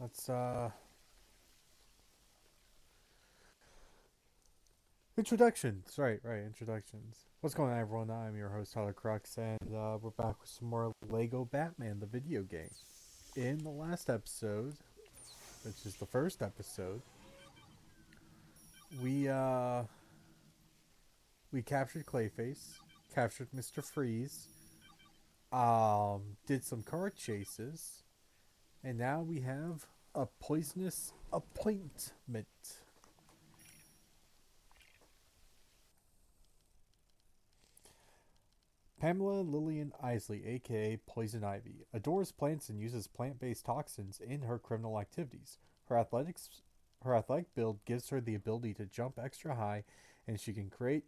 Let's introductions. Right, introductions. What's going on, everyone? I'm your host Tyler Crux, and we're back with some more Lego Batman, the video game. In the last episode, which is the first episode, we uh we captured Clayface, captured Mr. Freeze, did some car chases, and now we have a poisonous appointment. Pamela Lillian Isley, aka Poison Ivy, adores plants and uses plant-based toxins in her criminal activities. Her athletics her athletic build gives her the ability to jump extra high, and she can create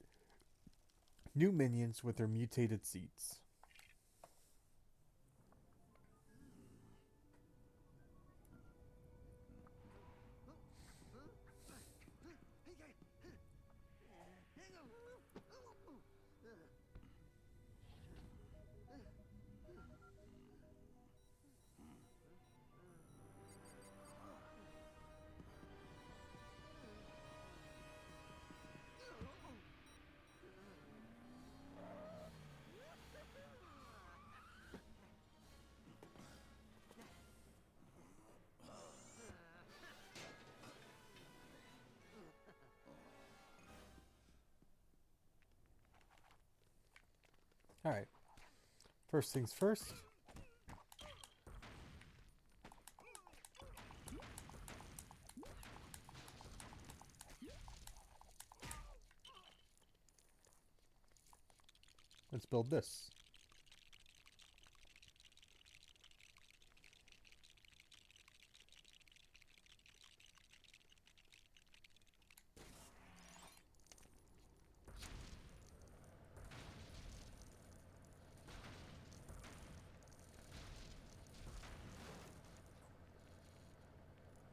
new minions with her mutated seeds. Alright, first things first. Let's build this.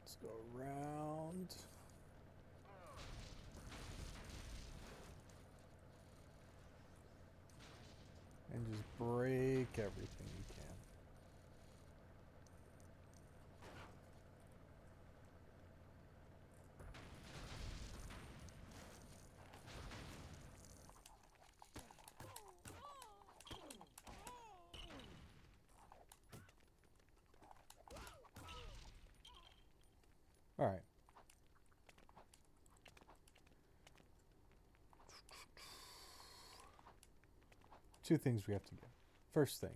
Let's go around. And just break everything you can. Alright. Two things we have to do. First thing,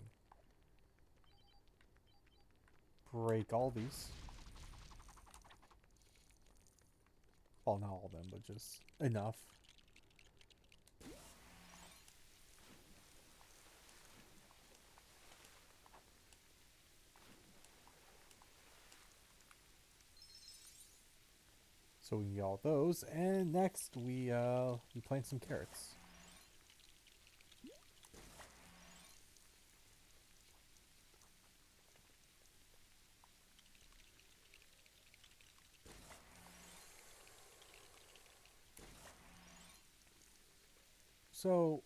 break all these. Well, not all of them, but just enough. So we can get all those, and next we plant some carrots. So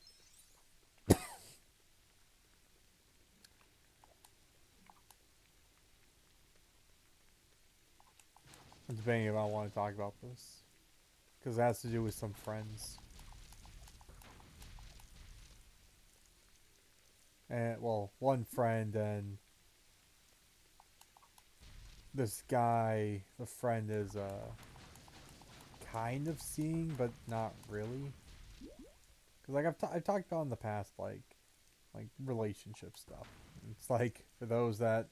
I'm debating if I want to talk about this because it has to do with some friends. And well, one friend and this guy, the friend is kind of seeing, but not really. Because like I've talked about in the past, like relationship stuff. It's like for those that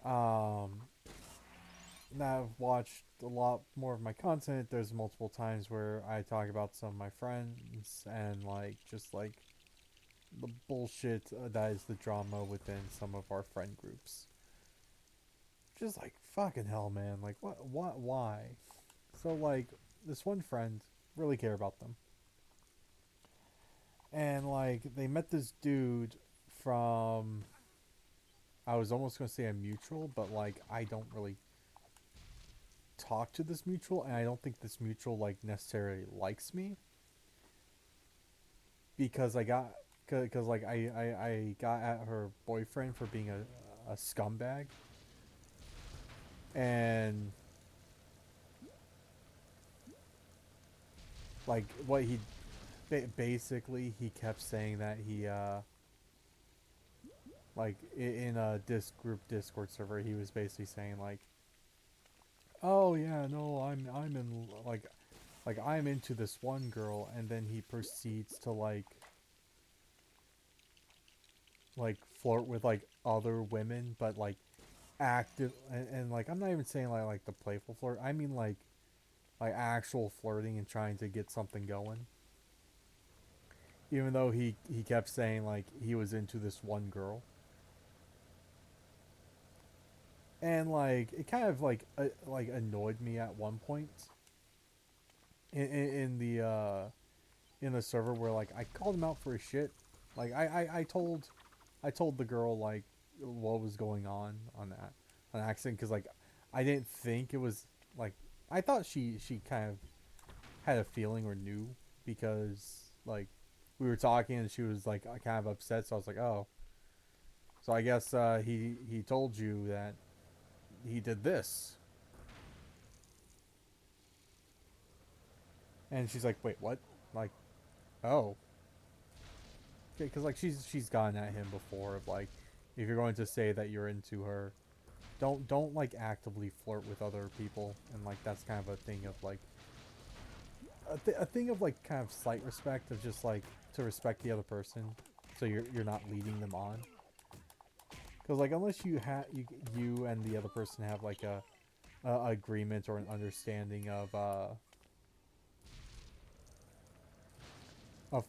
um now I've watched a lot more of my content. There's multiple times where I talk about some of my friends and like just like the bullshit that is the drama within some of our friend groups. Just like fucking hell, man. Like what, why? So like this one friend really care about them, and like they met this dude from. I was almost gonna say a mutual, but like I don't really talk to this mutual, and I don't think this mutual like necessarily likes me because I got because like I got at her boyfriend for being a scumbag. And like what he basically he kept saying that he like in a group Discord server he was basically saying like, oh yeah, no, I'm in like I'm into this one girl, and then he proceeds to like flirt with like other women, but like active, and like I'm not even saying like the playful flirt. I mean like actual flirting and trying to get something going. Even though he kept saying like he was into this one girl, and like it kind of like annoyed me at one point in in the server where like I called him out for his shit. Like I told the girl like what was going on that on accident, because like I didn't think it was like, I thought she kind of had a feeling or knew, because like we were talking and she was like kind of upset, so I was like, oh, so I guess he told you that he did this. And she's like, wait, what? Like, oh, okay, because like she's gotten at him before of like, if you're going to say that you're into her, don't like actively flirt with other people, and like that's kind of a thing of like a thing of like kind of slight respect, of just like to respect the other person, so you're not leading them on. Because like unless you and the other person have like a agreement or an understanding of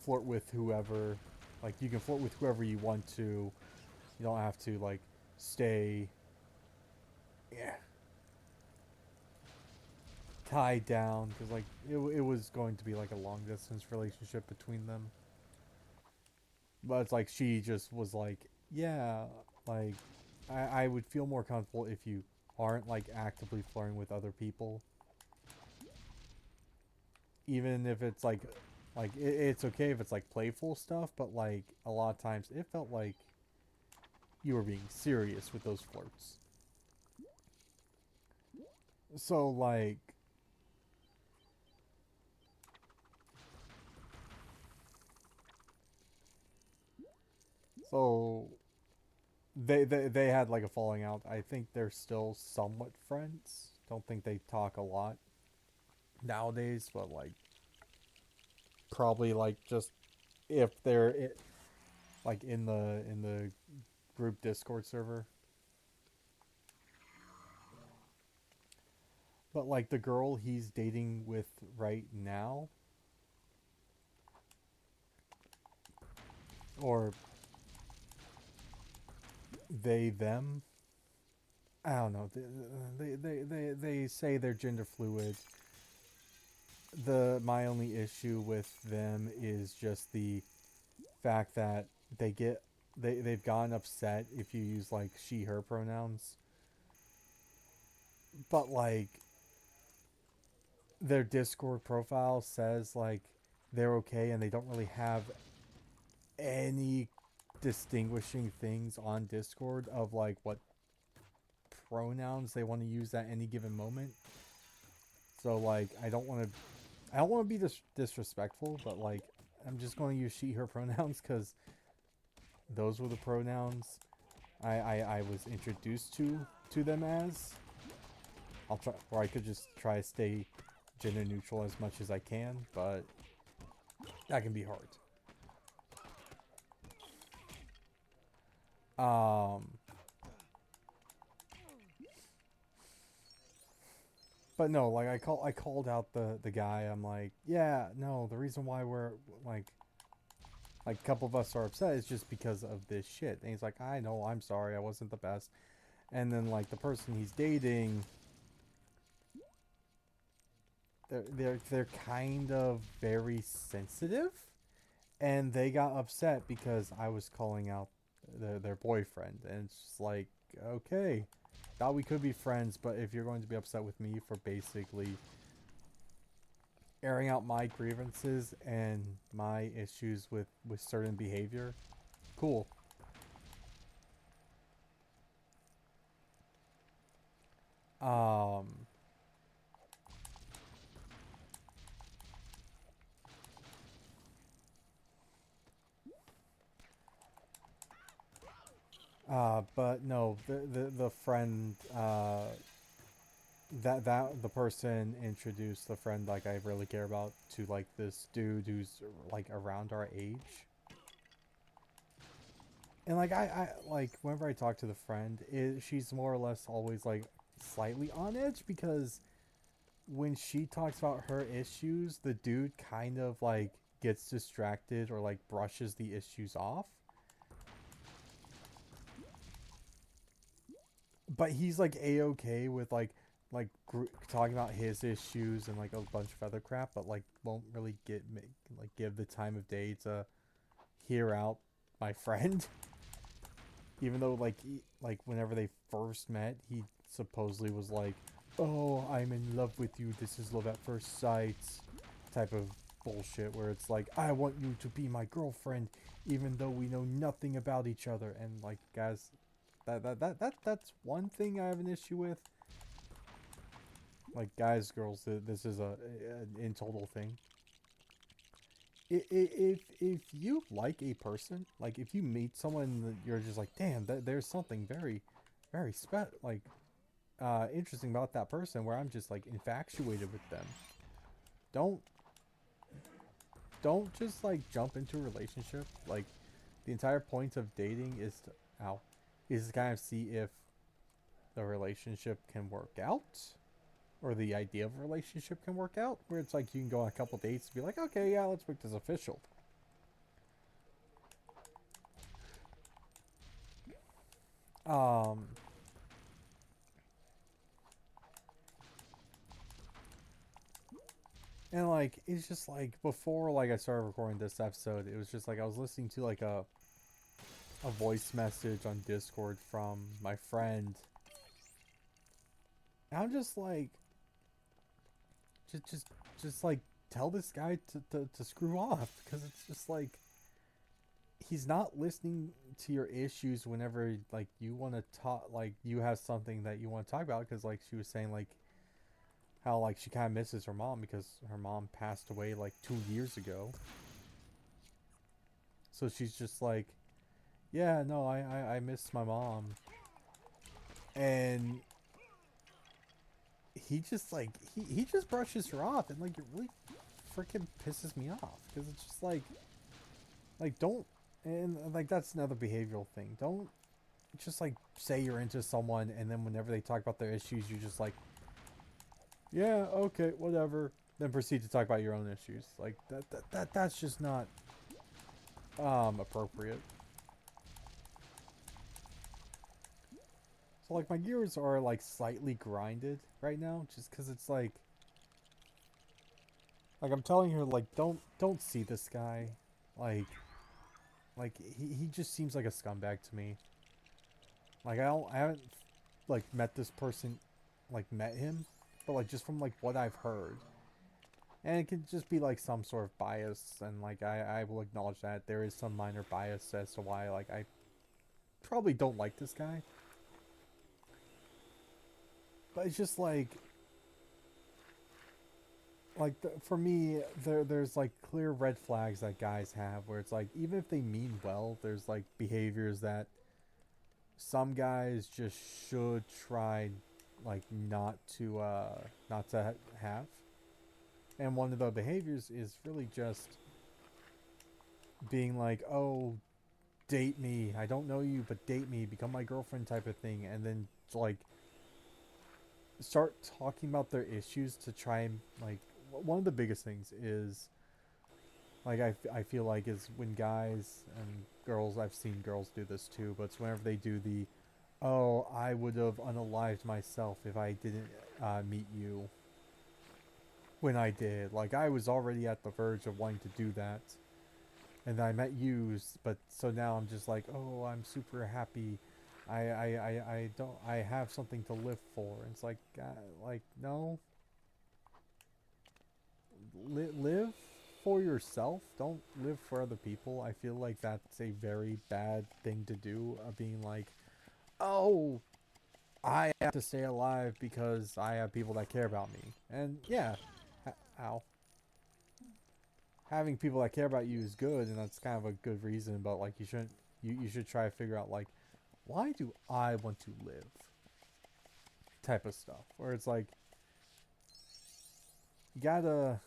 flirt with whoever, like you can flirt with whoever you want to. You don't have to like stay, yeah, tied down, because like it was going to be like a long distance relationship between them. But it's like she just was like, yeah, like I would feel more comfortable if you aren't like actively flirting with other people, even if it's like it's okay if it's like playful stuff, but like a lot of times it felt like you were being serious with those flirts. So like, so they had like a falling out. I think they're still somewhat friends. Don't think they talk a lot nowadays, but like probably like just if they're like in the group Discord server. But like the girl he's dating with right now, or they them, I don't know. They say they're gender fluid. The my only issue with them is just the fact that they get they've gotten upset if you use like she her pronouns. But like their Discord profile says like they're okay, and they don't really have any distinguishing things on Discord of like what pronouns they want to use at any given moment. So like I don't want to be disrespectful, but like I'm just going to use she her pronouns because those were the pronouns I was introduced to them as. I'll try, or I could just try to stay gender neutral as much as I can, but that can be hard. Um, but no, like I called out the guy. I'm like, yeah, no, the reason why we're like a couple of us are upset is just because of this shit. And he's like, I know, I'm sorry, I wasn't the best. And then like the person he's dating, they're kind of very sensitive, and they got upset because I was calling out their boyfriend, and it's just like, okay, thought we could be friends, but if you're going to be upset with me for basically airing out my grievances and my issues with certain behavior, cool. Um, but no, the friend, that the person introduced the friend like I really care about to like this dude who's like around our age. And like I like whenever I talk to the friend, she's more or less always like slightly on edge because when she talks about her issues, the dude kind of like gets distracted or like brushes the issues off. But he's like a-okay with talking about his issues and like a bunch of other crap, but like won't really like give the time of day to hear out my friend. Even though like whenever they first met, he supposedly was like, "Oh, I'm in love with you. This is love at first sight," type of bullshit where it's like, "I want you to be my girlfriend, even though we know nothing about each other." And like, guys, that's one thing I have an issue with. Like, guys, girls, this is a in total thing. If you like a person, like if you meet someone that you're just like, damn, there's something very interesting about that person, where I'm just like infatuated with them. Don't don't just like jump into a relationship. Like the entire point of dating is to kind of see if the relationship can work out, or the idea of a relationship can work out. Where it's like you can go on a couple dates and be like, okay, yeah, let's make this official. Um, And like it's just like before like I started recording this episode, it was just like I was listening to like a voice message on Discord from my friend. And I'm just like just just just like tell this guy to screw off, because it's just like he's not listening to your issues whenever like you want to talk, like you have something that you want to talk about, because like she was saying like how like she kind of misses her mom because her mom passed away like 2 years ago. So she's just like, yeah, no, I miss my mom. And he just like he just brushes her off, and like it really freaking pisses me off, because it's just like don't, and like that's another behavioral thing. Don't just like say you're into someone, and then whenever they talk about their issues, you're just like, yeah, okay, whatever. Then proceed to talk about your own issues. Like that's just not appropriate. So like my gears are like slightly grinded right now, just because it's like I'm telling her like don't see this guy, like he just seems like a scumbag to me. Like I haven't like met this person, like met him, but like just from like what I've heard, and it could just be like some sort of bias, and like I will acknowledge that there is some minor bias as to why like I probably don't like this guy. But it's just for me, there's like clear red flags that guys have, where it's like even if they mean well, there's like behaviors that some guys just should try like not to have. And one of the behaviors is really just being like, oh, date me, I don't know you, but date me, become my girlfriend type of thing, and then like start talking about their issues to try and like one of the biggest things is like I feel like is when guys and girls, I've seen girls do this too, but it's whenever they do the, oh, I would have unalived myself if I didn't meet you when I did. Like I was already at the verge of wanting to do that, and I met you, but so now I'm just like, oh, I'm super happy. I don't, I have something to live for. And it's like no, live for yourself. Don't live for other people. I feel like that's a very bad thing to do. Being like, oh, I have to stay alive because I have people that care about me. And yeah, ow. Having people that care about you is good, and that's kind of a good reason. But like, you shouldn't. You should try to figure out like, why do I want to live? Type of stuff. Where it's like, you gotta.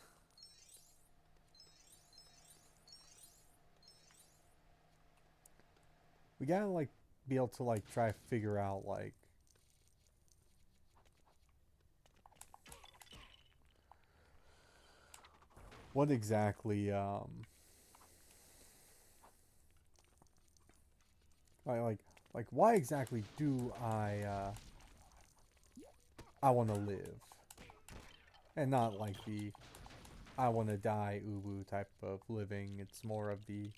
We gotta like be able to like try to figure out like what exactly like like like why exactly do I want to live, and not like the I want to die uwu type of living. It's more of the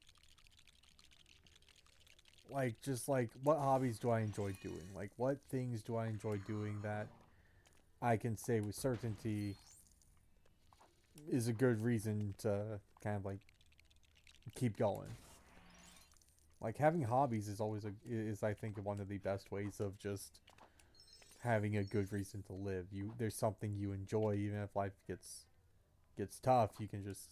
like just like what hobbies do I enjoy doing? Like what things do I enjoy doing that I can say with certainty is a good reason to kind of like keep going. Like having hobbies is always is I think one of the best ways of just having a good reason to live. There's something you enjoy even if life gets tough, you can just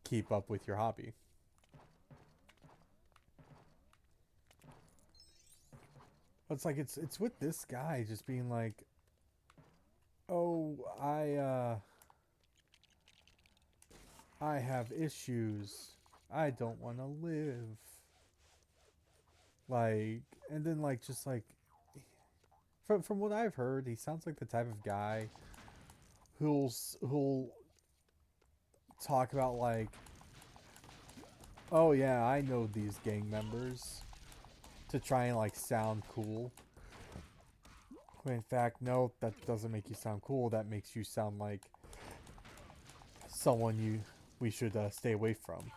keep up with your hobby. It's like it's with this guy just being like, "Oh, I have issues. I don't want to live." Like, and then like just like from what I've heard, he sounds like the type of guy who'll talk about like, "Oh yeah, I know these gang members," to try and like sound cool. When in fact, no, that doesn't make you sound cool. That makes you sound like someone we should stay away from.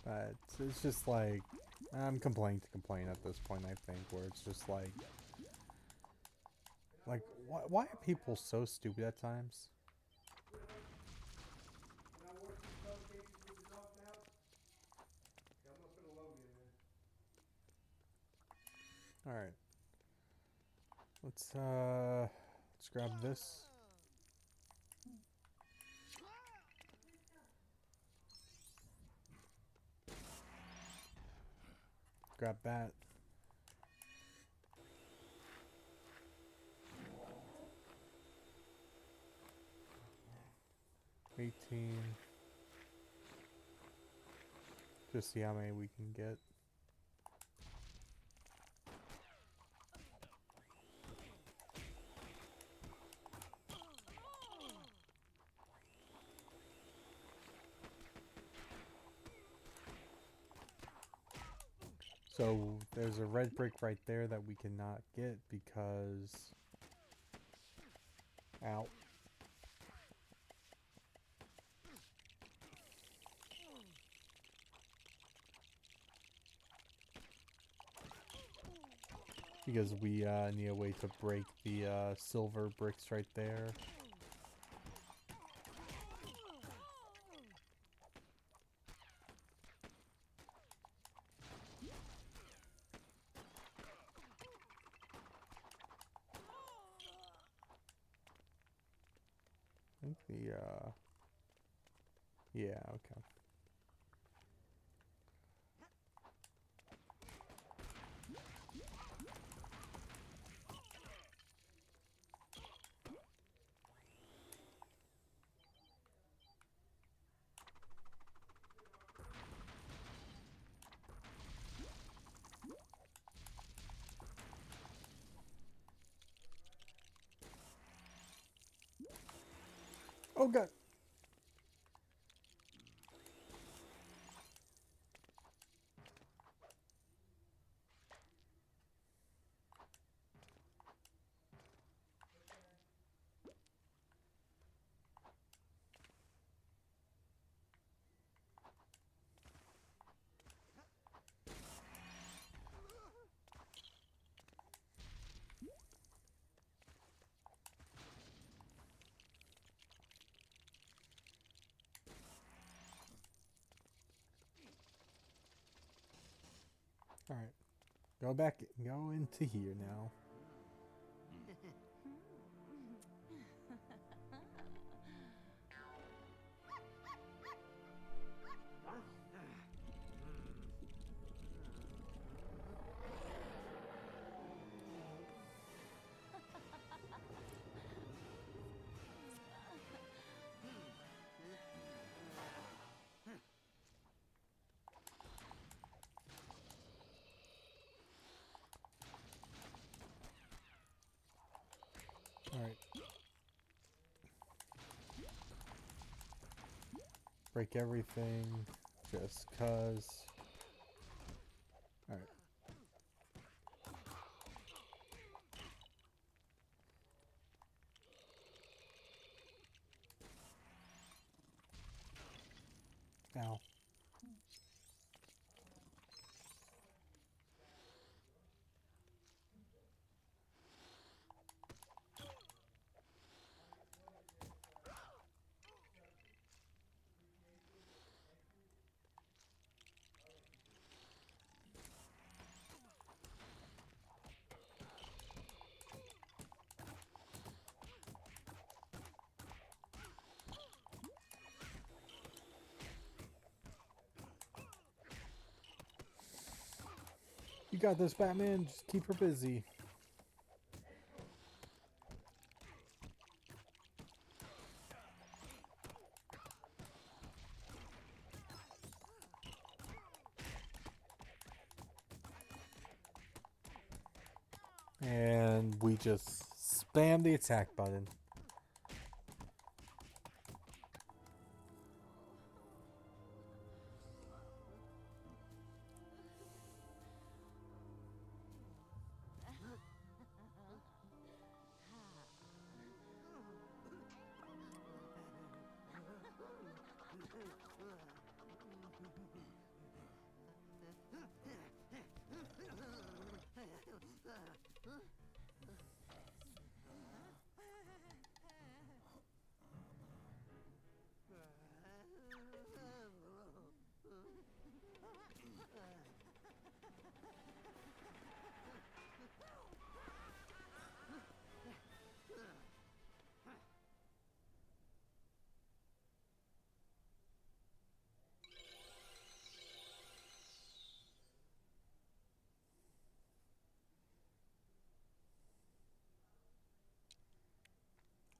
But it's just like I'm complaining to complain at this point. I think where it's just like why are people so stupid at times? All right, let's grab this. Grab that. 18. Just see how many we can get. So there's a red brick right there that we cannot get because out. Because we need a way to break the silver bricks right there. I think the yeah, okay. Oh god. Alright. Go into here now. Alright. Break everything. Just cuz. Alright. Ow. You got this, Batman. Just keep her busy. And we just spam the attack button.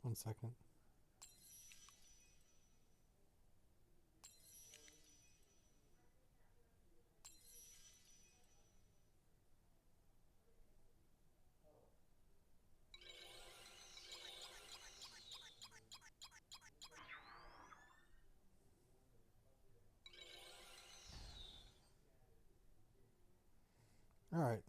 One second. Alright.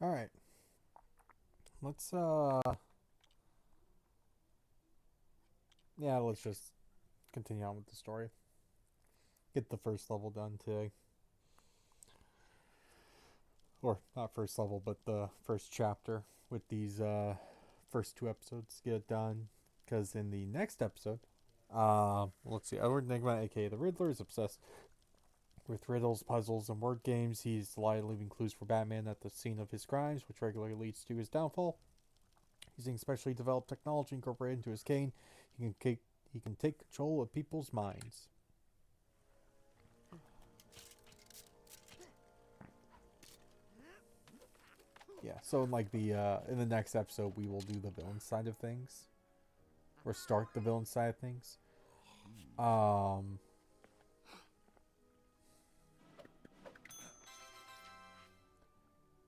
Alright. Let's yeah, let's just continue on with the story. Get the first level done today. Or not first level, but the first chapter with these first two episodes. Get it done. Because in the next episode, let's see, Edward Nygma, aka the Riddler, is obsessed with riddles, puzzles, and word games. He's delighted leaving clues for Batman at the scene of his crimes, which regularly leads to his downfall. Using specially developed technology incorporated into his cane, he can take control of people's minds. Yeah, so in the next episode we will do the villain side of things. Or start the villain side of things. Um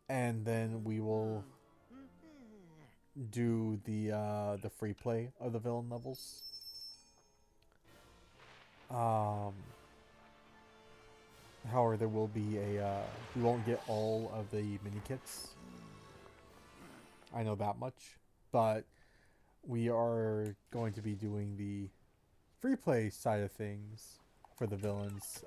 and then we will do the free play of the villain levels. Um However, there will be we won't get all of the mini kits. I know that much, but we are going to be doing the free play side of things for the villains.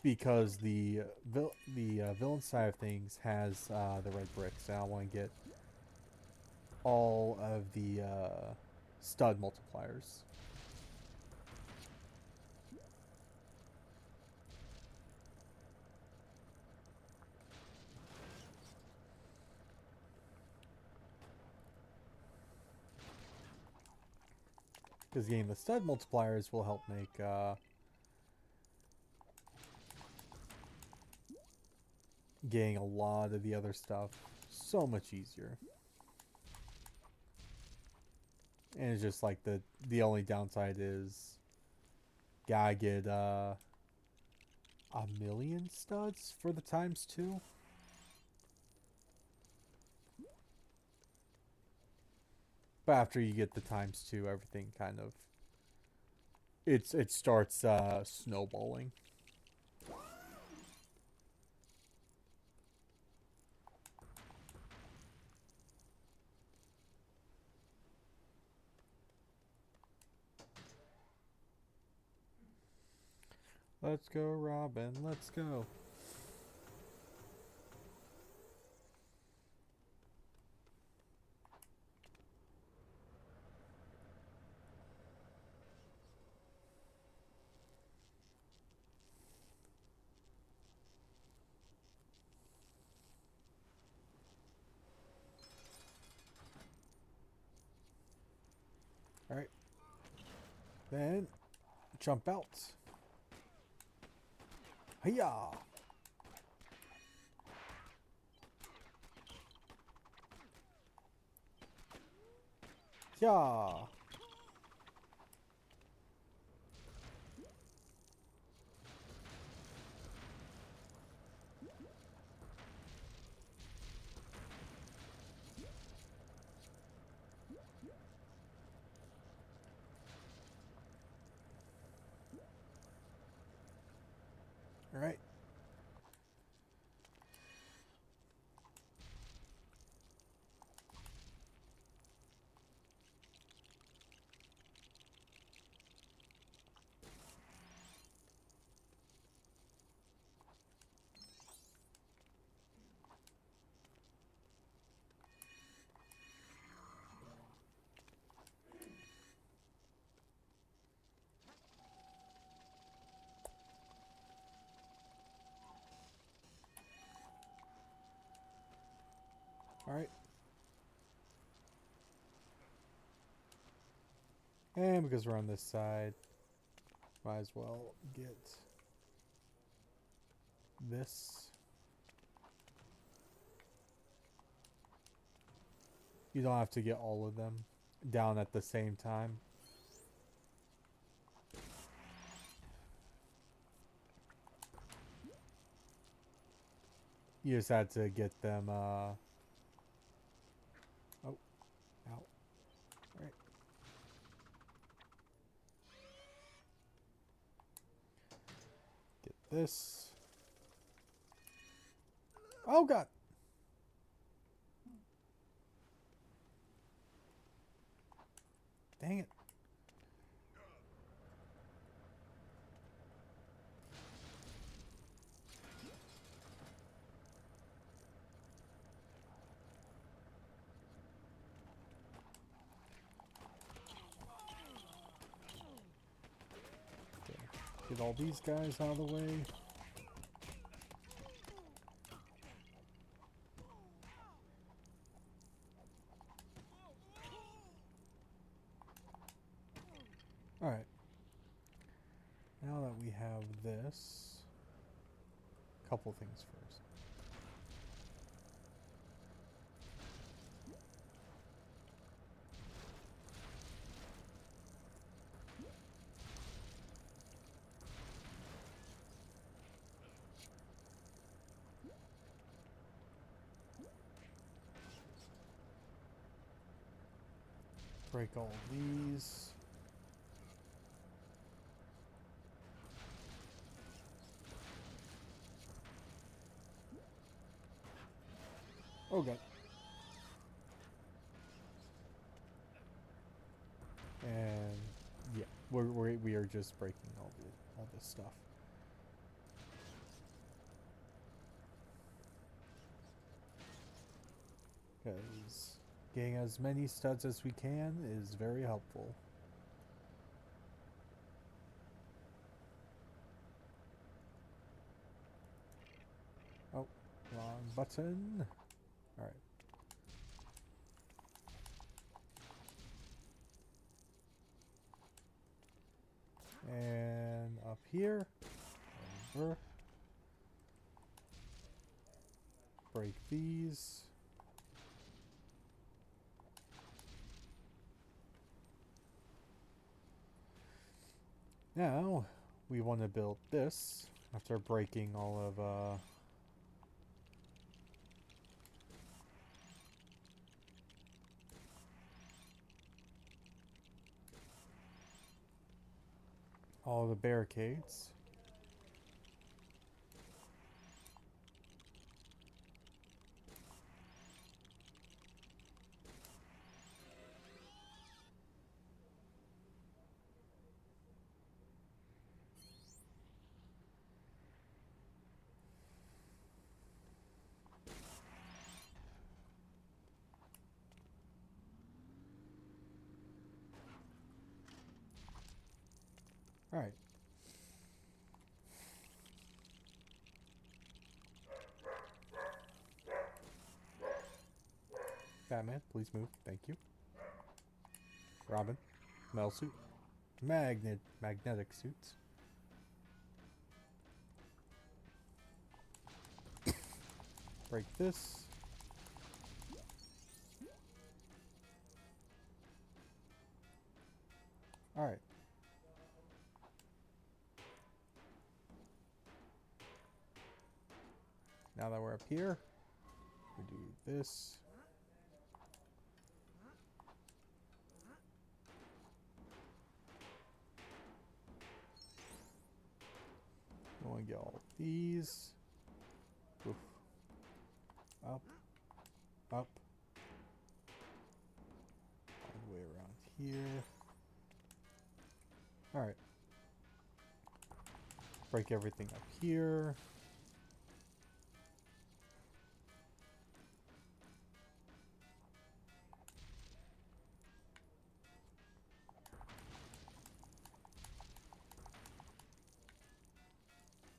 Because the villain side of things has the red bricks, and I want to get all of the stud multipliers. Because getting the stud multipliers will help make getting a lot of the other stuff so much easier. And it's just like the only downside is gotta get 1,000,000 studs for the ×2. But after you get the ×2, everything kind of it starts snowballing. Let's go, Robin. Let's go. Alright. Then jump out. Hiya! Yeah. Alright. Alright. And because we're on this side, might as well get this. You don't have to get all of them down at the same time. You just had to get them, oh, out. Right. Get this. Oh, God. Dang it. Okay. Get all these guys out of the way. Alright. Now that we have this, couple things first. Break all these. Oh god. And yeah, we are just breaking all this stuff. Because getting as many studs as we can is very helpful. Oh, wrong button. Alright. And up here. Over. Break these. Now, we want to build this after breaking all of all the barricades. Alright. Batman, please move. Thank you. Robin, metal suit. Magnetic suits. Break this. Alright. Now that we're up here, we do this. We want to get all these. Oof. Up. Up. All the way around here. Alright. Break everything up here.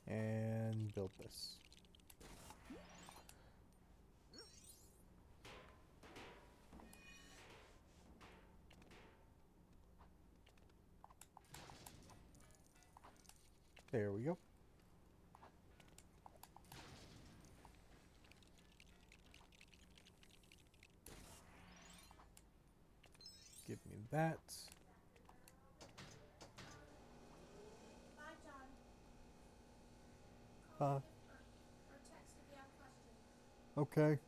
And build this. There we go. Give me that. Bye, John. Or Text if you have questions. okay.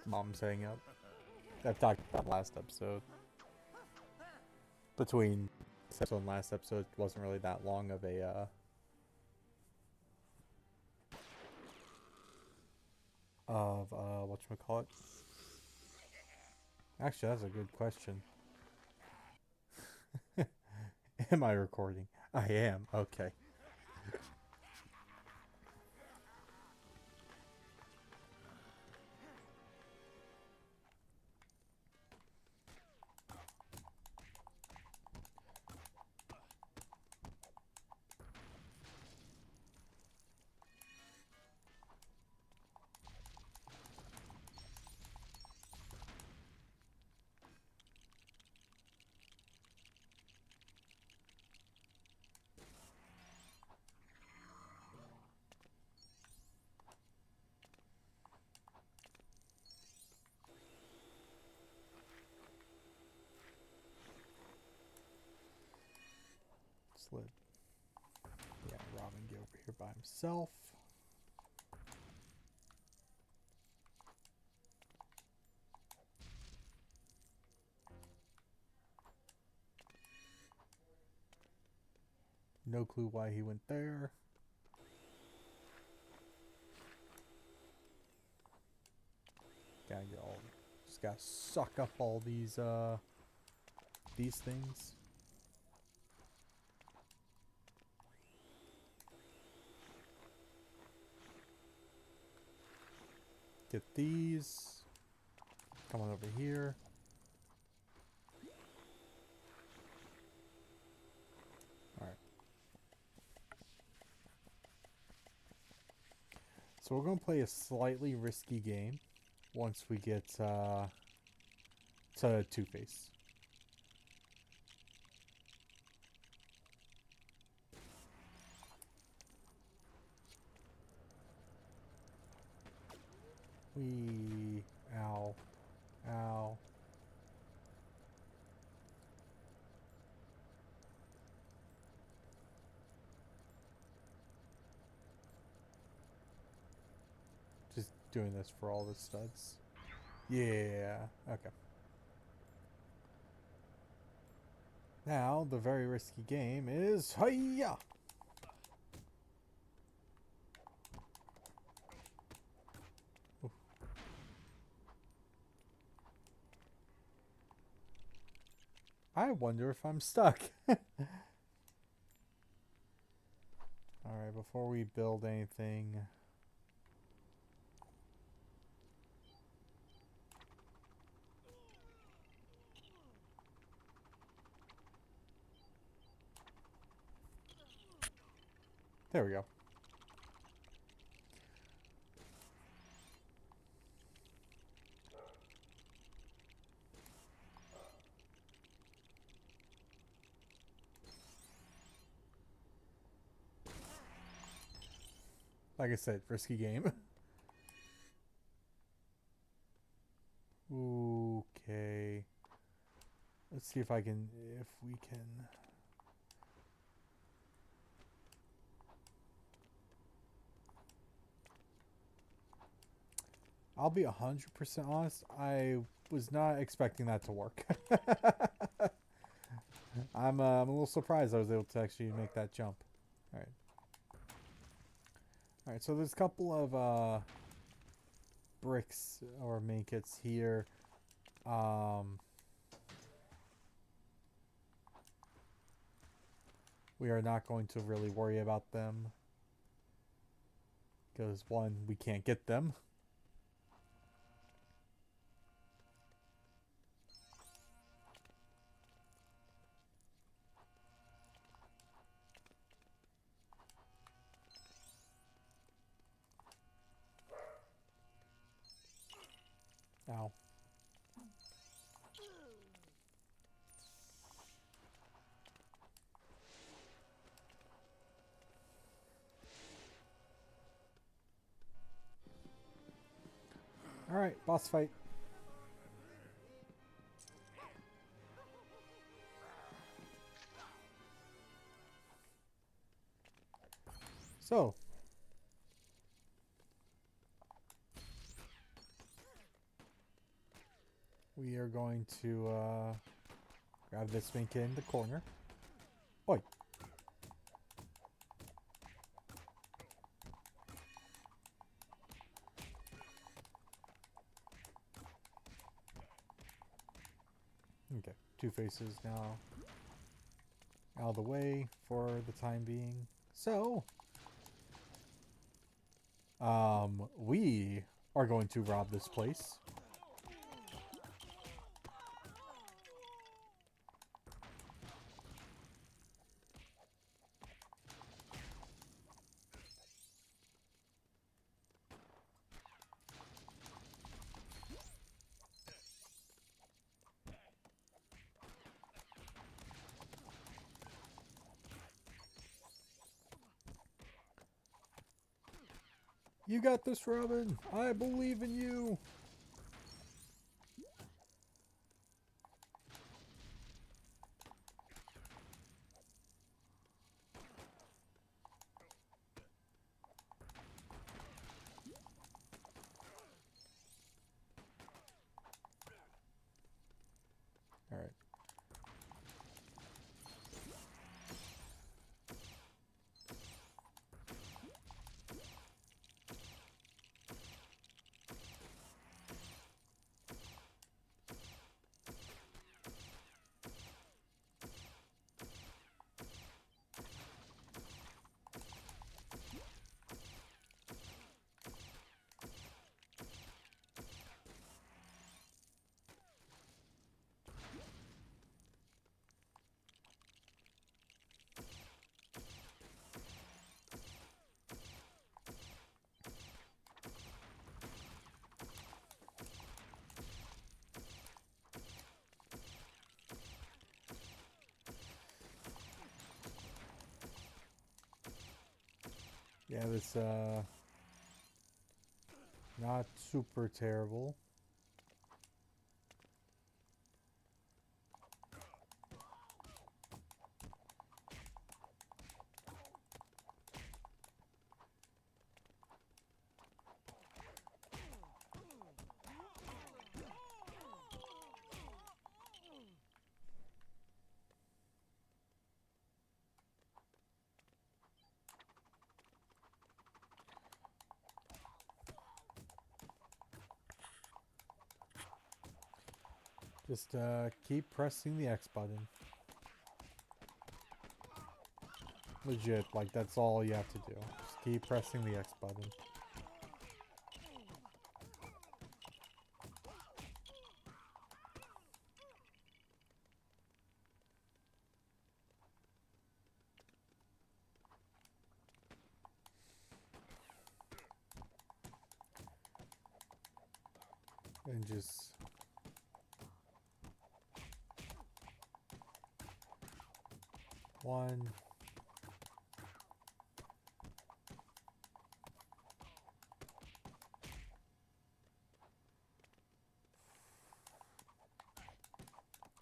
Mom's hanging up. I've talked about last episode. Between this episode and last episode, it wasn't really that long of a whatchamacallit. Actually, that's a good question. Am I recording? I am. Okay. Let yeah, Robin get over here by himself. No clue why he went there. Gotta get all. Just gotta suck up all these things. Get these. Come on over here. Alright. So we're going to play a slightly risky game once we get to Two-Face. Wee. Ow. Ow. Just doing this for all the studs. Yeah. Okay. Now, the very risky game is... Hiya! I wonder if I'm stuck. Alright, before we build anything... There we go. Like I said, risky game. Okay. Let's see if we can... I'll be 100% honest. I was not expecting that to work. I'm a little surprised I was able to actually make that jump. Alright. Alright, so there's a couple of bricks or main kits here. We are not going to really worry about them. Because, one, we can't get them. Ow. Alright, boss fight. So. We are going to grab this main kit in the corner. Oi. Okay, Two-Faces now out of the way for the time being. So, we are going to rob this place. You got this, Robin. I believe in you. Yeah, this not super terrible. Just keep pressing the X button. Legit, like that's all you have to do. Just keep pressing the X button. And just one.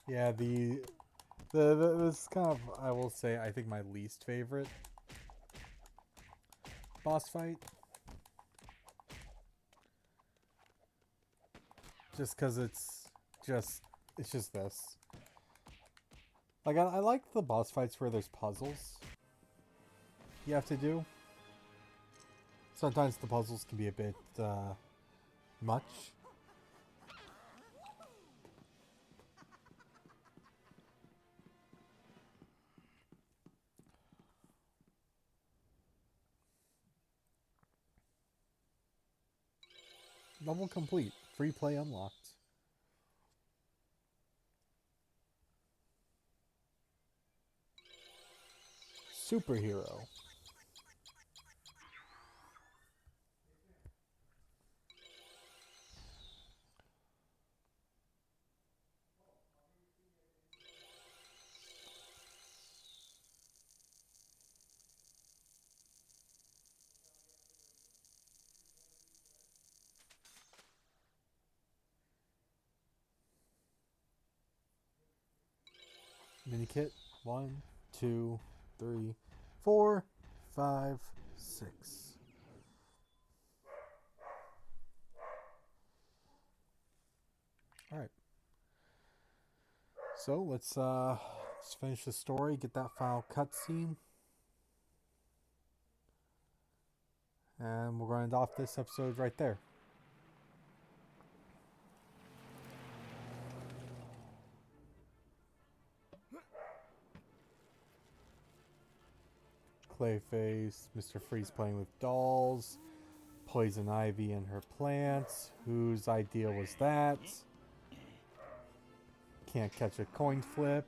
Yeah, this is kind of, I will say, I think my least favorite boss fight. Just because it's just this. Like, I like the boss fights where there's puzzles you have to do. Sometimes the puzzles can be a bit, much. Level complete. Free play unlocked. Superhero. Mini kit. 1, 2, 3, 4, 5, 6. Alright. So let's finish the story, get that final cutscene. And we're going to end off this episode right there. Clayface, Mr. Freeze playing with dolls, Poison Ivy and her plants. Whose idea was that? Can't catch a coin flip.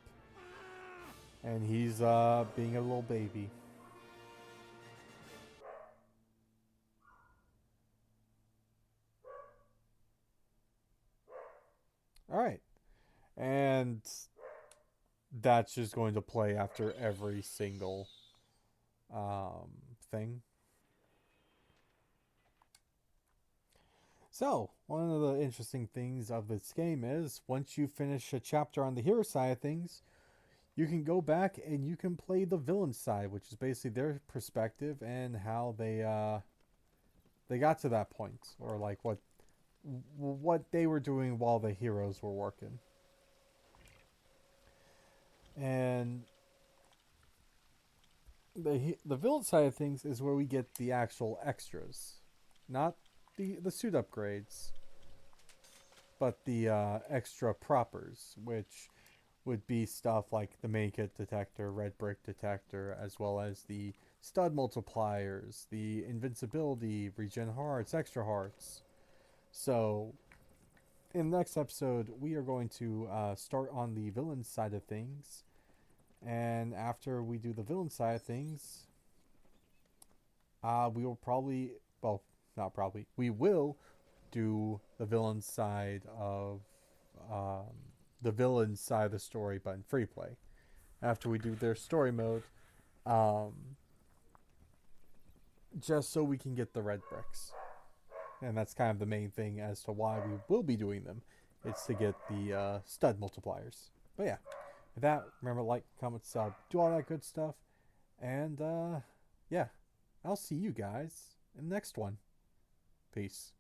And he's being a little baby. Alright. And that's just going to play after every single thing. So, one of the interesting things of this game is once you finish a chapter on the hero side of things, you can go back and you can play the villain side, which is basically their perspective and how they got to that point, or like what they were doing while the heroes were working. And the villain side of things is where we get the actual extras, not the suit upgrades, but the extra propers, which would be stuff like the main kit detector, red brick detector, as well as the stud multipliers, the invincibility, regen hearts, extra hearts. So, in the next episode, we are going to start on the villain side of things. And after we do the villain side of things, we will probably, well, not probably, we will do the villain side of um, the villain side of the story, but in free play. After we do their story mode, um, just so we can get the red bricks. And that's kind of the main thing as to why we will be doing them. It's to get the stud multipliers. But yeah, with that, remember like, comment, sub, do all that good stuff. And yeah, I'll see you guys in the next one. Peace.